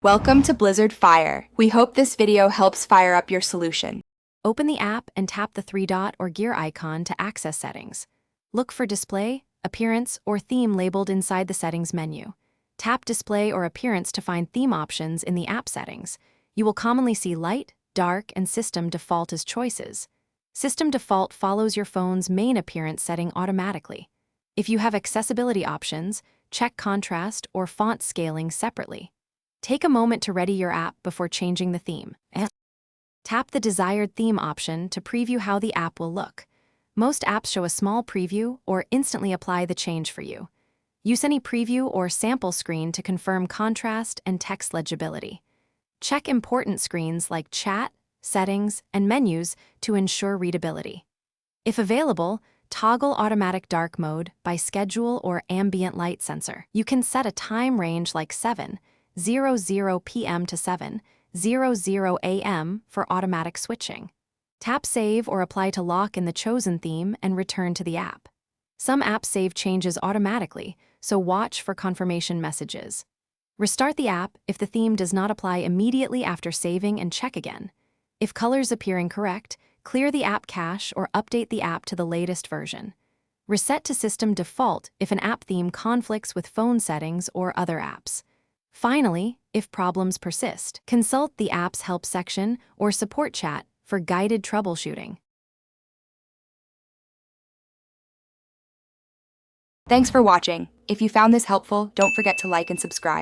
Welcome to Blizzard Fire. We hope this video helps fire up your solution. Open the app and tap the three-dot or gear icon to access settings. Look for Display, Appearance, or Theme labeled inside the Settings menu. Tap Display or Appearance to find theme options in the app settings. You will commonly see Light, Dark, and System Default as choices. System Default follows your phone's main appearance setting automatically. If you have accessibility options, check contrast or font scaling separately. Take a moment to ready your app before changing the theme. Tap the desired theme option to preview how the app will look. Most apps show a small preview or instantly apply the change for you. Use any preview or sample screen to confirm contrast and text legibility. Check important screens like Chat, Settings, and Menus to ensure readability. If available, toggle Automatic Dark Mode by Schedule or Ambient Light Sensor. You can set a time range like 7:00 p.m. to 7:00 a.m. for automatic switching. Tap Save or Apply to lock in the chosen theme and return to the app. Some apps save changes automatically, so watch for confirmation messages. Restart the app if the theme does not apply immediately after saving and check again. If colors appear incorrect, clear the app cache or update the app to the latest version. Reset to System Default if an app theme conflicts with phone settings or other apps. Finally, if problems persist, consult the app's help section or support chat for guided troubleshooting. Thanks for watching. If you found this helpful, don't forget to like and subscribe.